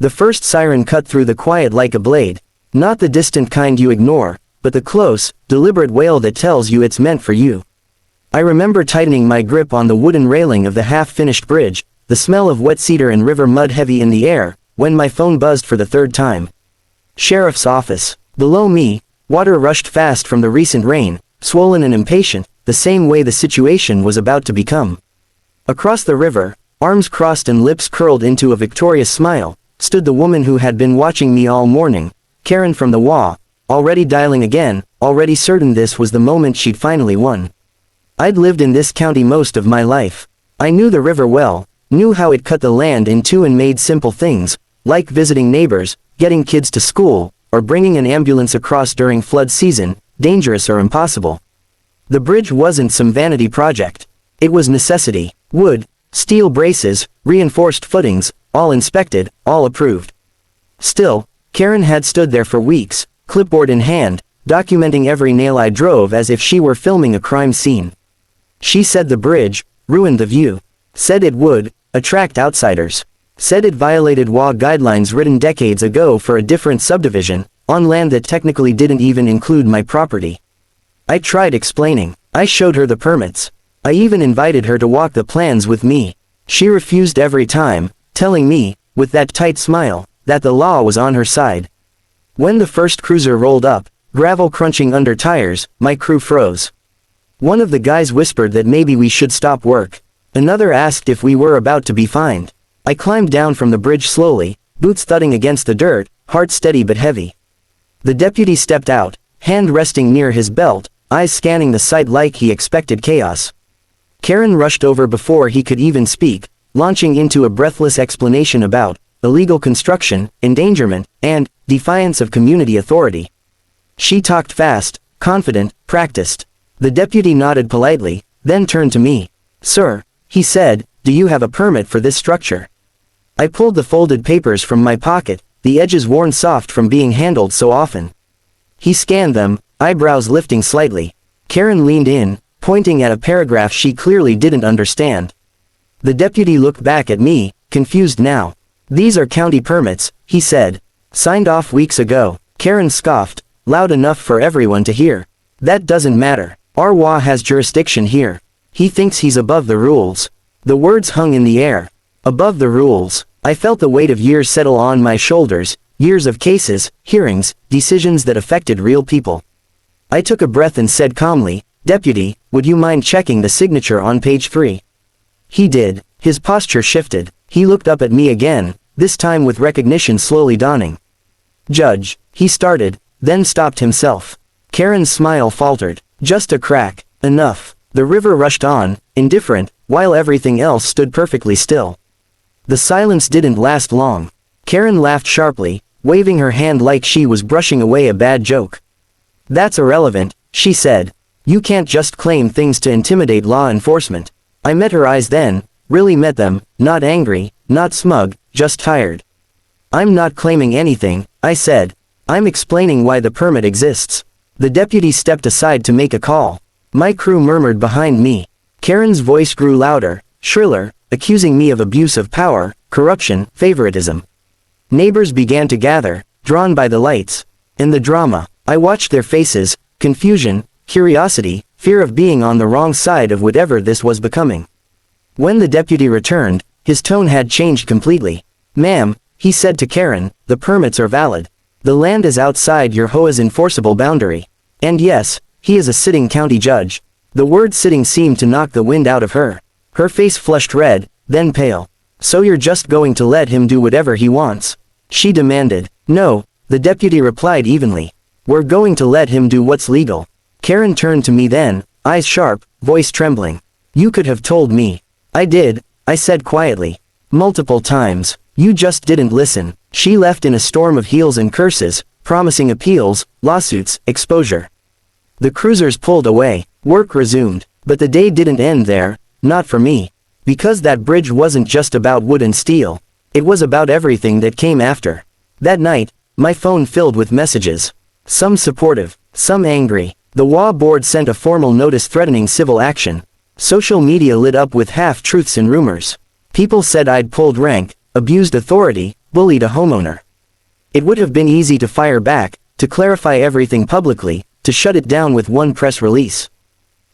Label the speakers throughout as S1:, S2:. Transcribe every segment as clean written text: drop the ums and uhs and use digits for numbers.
S1: The first siren cut through the quiet like a blade. Not the distant kind you ignore, but the close, deliberate wail that tells you it's meant for you. I remember tightening my grip on the wooden railing of the half-finished bridge, the smell of wet cedar and river mud heavy in the air, when my phone buzzed for the third time. Sheriff's office. Below me, water rushed fast from the recent rain, swollen and impatient, the same way the situation was about to become. Across the river, arms crossed and lips curled into a victorious smile, stood the woman who had been watching me all morning, Karen from the HOA, already dialing again, already certain this was the moment she'd finally won. I'd lived in this county most of my life. I knew the river well, knew how it cut the land in two and made simple things, like visiting neighbors, getting kids to school, or bringing an ambulance across during flood season, dangerous or impossible. The bridge wasn't some vanity project. It was necessity. Wood, steel braces, reinforced footings, all inspected, all approved. Still, Karen had stood there for weeks, clipboard in hand, documenting every nail I drove as if she were filming a crime scene. She said the bridge ruined the view. Said it would attract outsiders. Said it violated HOA guidelines written decades ago for a different subdivision, on land that technically didn't even include my property. I tried explaining. I showed her the permits. I even invited her to walk the plans with me. She refused every time, telling me, with that tight smile, that the law was on her side. When the first cruiser rolled up, gravel crunching under tires, my crew froze. One of the guys whispered that maybe we should stop work. Another asked if we were about to be fined. I climbed down from the bridge slowly, boots thudding against the dirt, heart steady but heavy. The deputy stepped out, hand resting near his belt, eyes scanning the sight like he expected chaos. Karen rushed over before he could even speak, launching into a breathless explanation about illegal construction, endangerment, and defiance of community authority. She talked fast, confident, practiced. The deputy nodded politely, then turned to me. "Sir," he said, "do you have a permit for this structure?" I pulled the folded papers from my pocket, the edges worn soft from being handled so often. He scanned them, eyebrows lifting slightly. Karen leaned in, pointing at a paragraph she clearly didn't understand. The deputy looked back at me, confused now. "These are county permits," he said. "Signed off weeks ago." Karen scoffed, loud enough for everyone to hear. "That doesn't matter. Our HOA has jurisdiction here. He thinks he's above the rules." The words hung in the air. Above the rules. I felt the weight of years settle on my shoulders, years of cases, hearings, decisions that affected real people. I took a breath and said calmly, "Deputy, would you mind checking the signature on page 3? He did. His posture shifted. He looked up at me again, this time with recognition slowly dawning. "Judge," he started, then stopped himself. Karen's smile faltered. "Just a crack. Enough." The river rushed on, indifferent, while everything else stood perfectly still. The silence didn't last long. Karen laughed sharply, waving her hand like she was brushing away a bad joke. "That's irrelevant," she said. "You can't just claim things to intimidate law enforcement." I met her eyes then, really met them, not angry, not smug, just tired. "I'm not claiming anything," I said. "I'm explaining why the permit exists." The deputy stepped aside to make a call. My crew murmured behind me. Karen's voice grew louder, shriller, accusing me of abuse of power, corruption, favoritism. Neighbors began to gather, drawn by the lights. In the drama, I watched their faces, confusion, curiosity, fear of being on the wrong side of whatever this was becoming. When the deputy returned, his tone had changed completely. "Ma'am," he said to Karen, "the permits are valid. The land is outside your HOA's enforceable boundary. And yes, he is a sitting county judge." The word sitting seemed to knock the wind out of her. Her face flushed red, then pale. "So you're just going to let him do whatever he wants?" she demanded. "No," the deputy replied evenly. "We're going to let him do what's legal." Karen turned to me then, eyes sharp, voice trembling. "You could have told me." "I did," I said quietly. "Multiple times. You just didn't listen." She left in a storm of heels and curses, promising appeals, lawsuits, exposure. The cruisers pulled away. Work resumed. But the day didn't end there, not for me. Because that bridge wasn't just about wood and steel. It was about everything that came after. That night, my phone filled with messages. Some supportive, some angry. The HOA board sent a formal notice threatening civil action. Social media lit up with half-truths and rumors. People said I'd pulled rank, abused authority, bullied a homeowner. It would have been easy to fire back, to clarify everything publicly, to shut it down with one press release.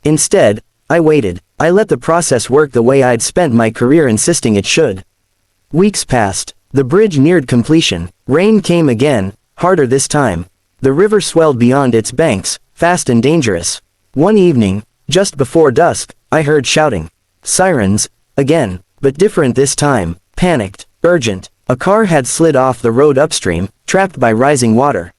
S1: Instead, I waited. I let the process work the way I'd spent my career insisting it should. Weeks passed. The bridge neared completion. Rain came again, harder this time. The river swelled beyond its banks, fast and dangerous. One evening, just before dusk, I heard shouting. Sirens, again, but different this time, panicked, urgent. A car had slid off the road upstream, trapped by rising water.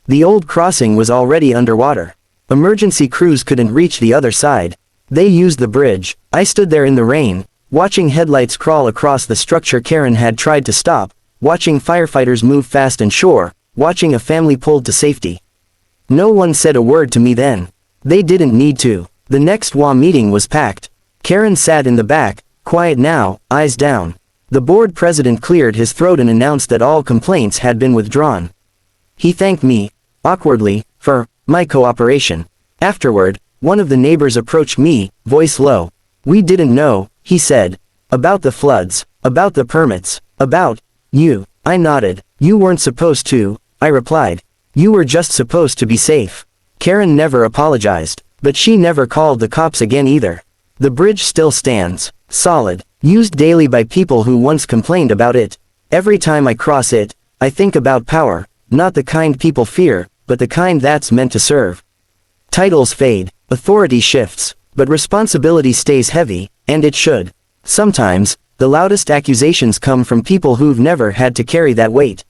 S1: The old crossing was already underwater. Emergency crews couldn't reach the other side. They used the bridge. I stood there in the rain, watching headlights crawl across the structure Karen had tried to stop, watching firefighters move fast and shore, watching a family pulled to safety. No one said a word to me then. They didn't need to. The next HOA meeting was packed. Karen sat in the back, quiet now, eyes down. The board president cleared his throat and announced that all complaints had been withdrawn. He thanked me, awkwardly, for my cooperation. Afterward, one of the neighbors approached me, voice low. We didn't know, he said. About the floods, about the permits, about you. I nodded. You weren't supposed to, I replied. You were just supposed to be safe. Karen never apologized, but she never called the cops again either. The bridge still stands, solid, used daily by people who once complained about it. Every time I cross it, I think about power, not the kind people fear, but the kind that's meant to serve. Titles fade, authority shifts, but responsibility stays heavy, and it should. Sometimes, the loudest accusations come from people who've never had to carry that weight.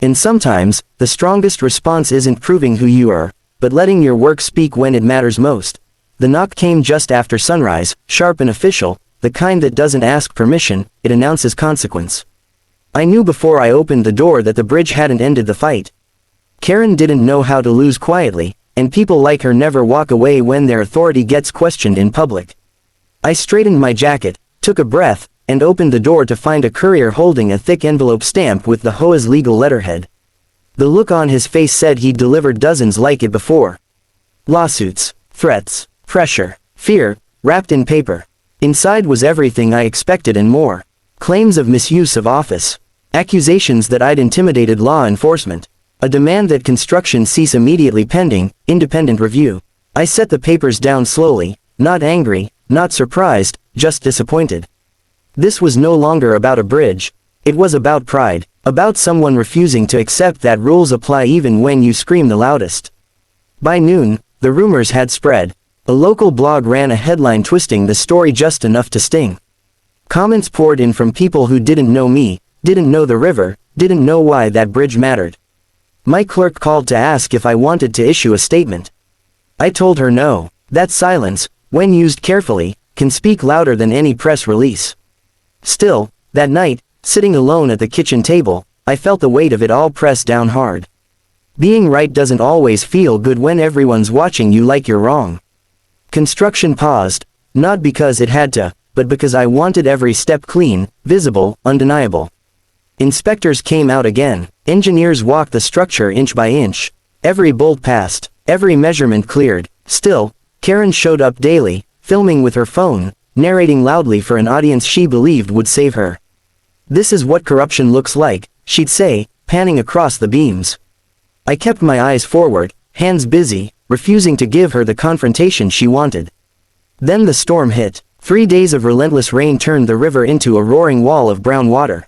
S1: And sometimes, the strongest response isn't proving who you are, but letting your work speak when it matters most. The knock came just after sunrise, sharp and official, the kind that doesn't ask permission, it announces consequence. I knew before I opened the door that the bridge hadn't ended the fight. Karen didn't know how to lose quietly, and people like her never walk away when their authority gets questioned in public. I straightened my jacket, took a breath, and opened the door to find a courier holding a thick envelope stamped with the HOA's legal letterhead. The look on his face said he'd delivered dozens like it before. Lawsuits, threats, pressure, fear, wrapped in paper. Inside was everything I expected and more. Claims of misuse of office. Accusations that I'd intimidated law enforcement. A demand that construction cease immediately pending independent review. I set the papers down slowly, not angry, not surprised, just disappointed. This was no longer about a bridge. It was about pride, about someone refusing to accept that rules apply even when you scream the loudest. By noon, the rumors had spread. A local blog ran a headline twisting the story just enough to sting. Comments poured in from people who didn't know me, didn't know the river, didn't know why that bridge mattered. My clerk called to ask if I wanted to issue a statement. I told her no. That silence, when used carefully, can speak louder than any press release. Still, that night, sitting alone at the kitchen table, I felt the weight of it all pressed down hard. Being right doesn't always feel good when everyone's watching you like you're wrong. Construction paused, not because it had to, but because I wanted every step clean, visible, undeniable. Inspectors came out again. Engineers walked the structure inch by inch. Every bolt passed, every measurement cleared. Still, Karen showed up daily, filming with her phone, narrating loudly for an audience she believed would save her. This is what corruption looks like, she'd say, panning across the beams. I kept my eyes forward, hands busy, refusing to give her the confrontation she wanted. Then the storm hit. 3 days of relentless rain turned the river into a roaring wall of brown water.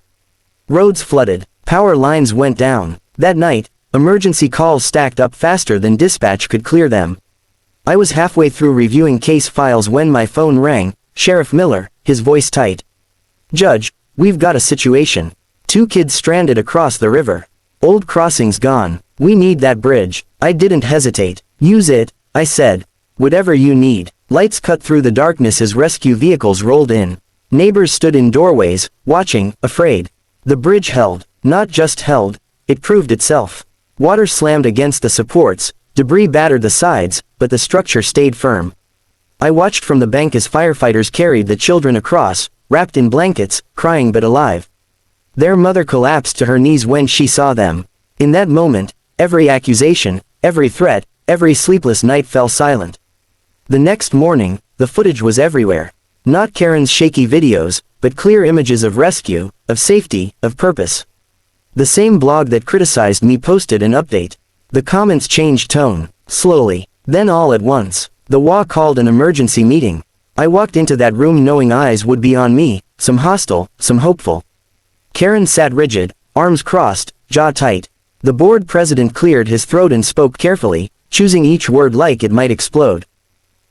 S1: Roads flooded, power lines went down. That night, emergency calls stacked up faster than dispatch could clear them. I was halfway through reviewing case files when my phone rang. Sheriff Miller, his voice tight. Judge, we've got a situation. 2 kids stranded across the river. Old crossing's gone. We need that bridge. I didn't hesitate. Use it, I said. Whatever you need. Lights cut through the darkness as rescue vehicles rolled in. Neighbors stood in doorways, watching, afraid. The bridge held. Not just held, it proved itself. Water slammed against the supports, debris battered the sides, but the structure stayed firm. I watched from the bank as firefighters carried the children across, wrapped in blankets, crying but alive. Their mother collapsed to her knees when she saw them. In that moment, every accusation, every threat, every sleepless night fell silent. The next morning, the footage was everywhere. Not Karen's shaky videos, but clear images of rescue, of safety, of purpose. The same blog that criticized me posted an update. The comments changed tone, slowly. Then all at once, the HOA called an emergency meeting. I walked into that room knowing eyes would be on me, some hostile, some hopeful. Karen sat rigid, arms crossed, jaw tight. The board president cleared his throat and spoke carefully, choosing each word like it might explode.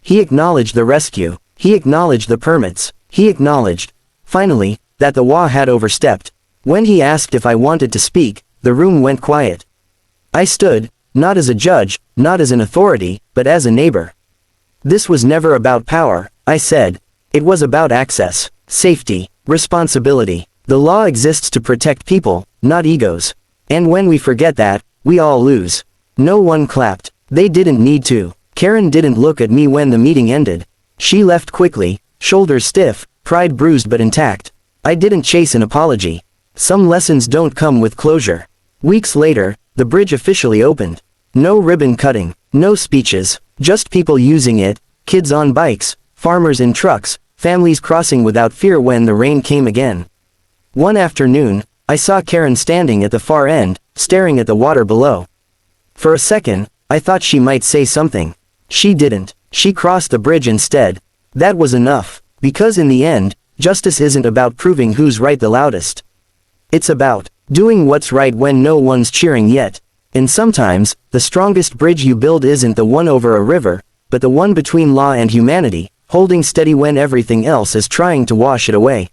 S1: He acknowledged the rescue. He acknowledged the permits. He acknowledged, finally, that the HOA had overstepped. When he asked if I wanted to speak, the room went quiet. I stood, not as a judge, not as an authority, but as a neighbor. This was never about power, I said. It was about access, safety, responsibility. The law exists to protect people, not egos. And when we forget that, we all lose. No one clapped. They didn't need to. Karen didn't look at me when the meeting ended. She left quickly, shoulders stiff, pride bruised but intact. I didn't chase an apology. Some lessons don't come with closure. Weeks later, the bridge officially opened. No ribbon cutting, no speeches, just people using it, kids on bikes, farmers in trucks, families crossing without fear when the rain came again. One afternoon, I saw Karen standing at the far end, staring at the water below. For a second, I thought she might say something. She didn't. She crossed the bridge instead. That was enough, because in the end, justice isn't about proving who's right the loudest. It's about doing what's right when no one's cheering yet. And sometimes, the strongest bridge you build isn't the one over a river, but the one between law and humanity, holding steady when everything else is trying to wash it away.